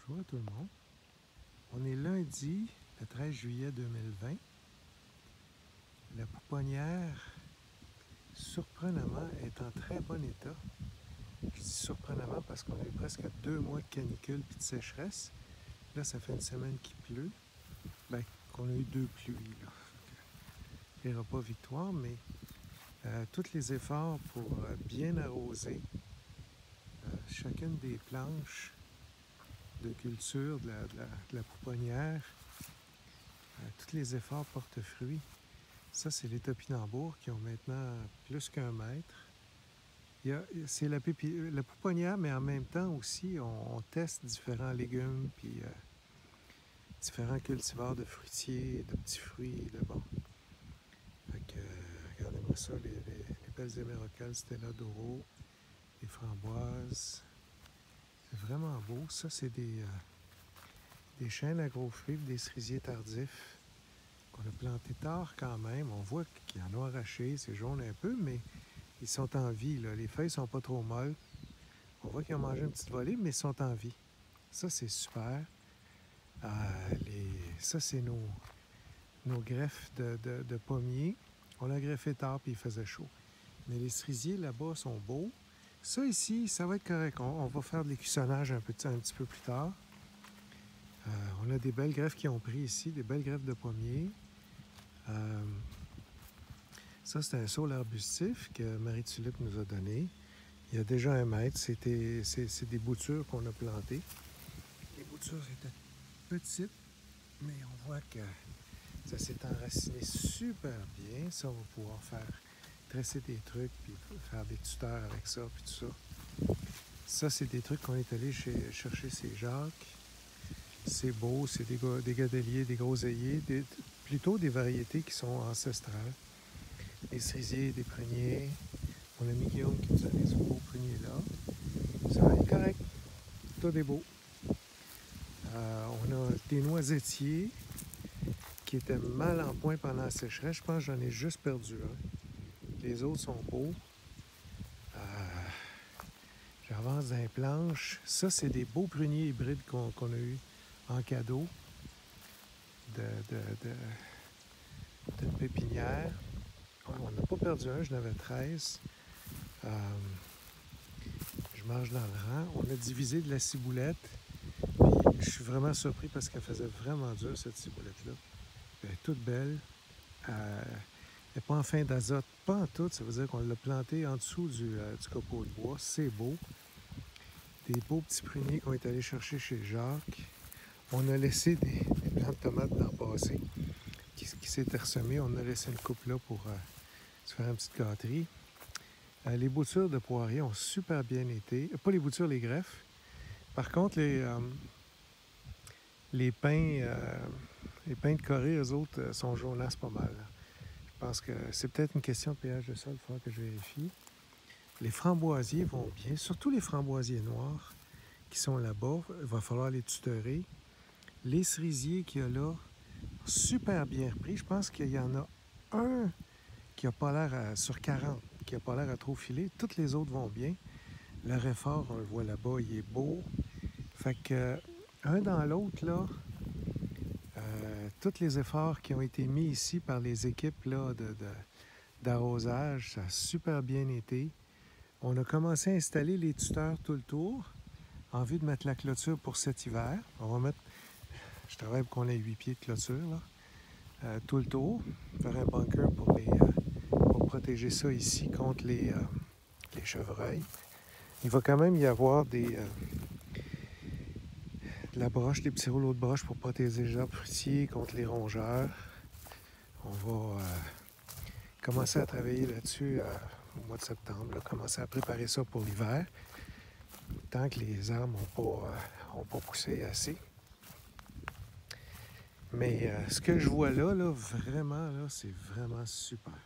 Bonjour à tout le monde. On est lundi, le 13 juillet 2020. La pouponnière, surprenamment, est en très bon état. Je dis surprenamment parce qu'on a eu presque 2 mois de canicule et de sécheresse. Là, ça fait une semaine qu'il pleut. Bien, qu'on a eu 2 pluies. Là. Il n'y aura pas victoire, mais tous les efforts pour bien arroser chacune des planches de culture de la pouponnière, tous les efforts portent fruit. Ça, c'est les topinambours qui ont maintenant plus qu'1 mètre. C'est la pouponnière, mais en même temps aussi, on teste différents légumes puis différents cultivars de fruitiers, de petits fruits, de bon. Fait que, regardez-moi ça, les belles hémérocalles Stella d'Oro, les framboises. C'est vraiment beau. Ça, c'est des chênes à gros fruits, des cerisiers tardifs qu'on a plantés tard quand même. On voit qu'ils en ont arraché, c'est jaune un peu, mais ils sont en vie. Là. Les feuilles sont pas trop molles. On voit qu'ils ont mangé une petite volée, mais ils sont en vie. Ça, c'est super. Ça, c'est nos greffes de pommiers. On l'a greffé tard, puis il faisait chaud. Mais les cerisiers, là-bas, sont beaux. Ça, ici, ça va être correct. On va faire de l'écussonnage un petit peu plus tard. On a des belles greffes qui ont pris ici, des belles greffes de pommiers. Ça, c'est un saule arbustif que Marie-Tulipe nous a donné. Il y a déjà 1 mètre. C'est des boutures qu'on a plantées. Les boutures étaient petites, mais on voit que ça s'est enraciné super bien. Ça, on va pouvoir tresser des trucs, puis faire des tuteurs avec ça, puis tout ça. Ça, c'est des trucs qu'on est allé chercher chez Jacques. C'est beau, c'est des gadeliers, des groseilliers, plutôt des variétés qui sont ancestrales. Des cerisiers, des pruniers. Mon ami Guillaume qui nous a mis ce beau prunier-là. Ça va être correct. Tout est beau. On a des noisettiers qui étaient mal en point pendant la sécheresse. Je pense que j'en ai juste perdu un. Les autres sont beaux. J'avance dans les planches. Ça, c'est des beaux pruniers hybrides qu'on a eu en cadeau d'une pépinière. On n'a pas perdu un, j'en avais 13. Je marche dans le rang. On a divisé de la ciboulette. Puis je suis vraiment surpris parce qu'elle faisait vraiment dur, cette ciboulette-là. Elle est toute belle. Elle n'est pas en fin d'azote, pas en tout. Ça veut dire qu'on l'a plantée en dessous du copeau de bois. C'est beau. Des beaux petits pruniers qu'on est allé chercher chez Jacques. On a laissé des plants de tomates l'an passé qui s'étaient ressemés. On a laissé une coupe là pour se faire une petite gâterie. Les boutures de poirier ont super bien été. Pas les boutures, les greffes. Par contre, les pins de Corée, eux autres, sont jaunasses pas mal. Je pense que c'est peut-être une question de pH de sol, il faudra que je vérifie. Les framboisiers vont bien, surtout les framboisiers noirs qui sont là-bas. Il va falloir les tutorer. Les cerisiers qu'il y a là, super bien repris. Je pense qu'il y en a un qui n'a pas l'air sur 40, qui n'a pas l'air à trop filer. Toutes les autres vont bien. Le réfort, on le voit là-bas, il est beau. Fait que, un dans l'autre, là, tous les efforts qui ont été mis ici par les équipes là, d'arrosage, ça a super bien été. On a commencé à installer les tuteurs tout le tour en vue de mettre la clôture pour cet hiver. On va mettre, je travaille pour qu'on ait 8 pieds de clôture, là, tout le tour. Faire un bunker pour protéger ça ici contre les chevreuils. Il va quand même y avoir de la broche, des petits rouleaux de broche pour protéger les arbres fruitiers contre les rongeurs. On va commencer à travailler là-dessus au mois de septembre, là, commencer à préparer ça pour l'hiver, tant que les arbres n'ont pas poussé assez. Mais ce que je vois là vraiment, là, c'est vraiment super.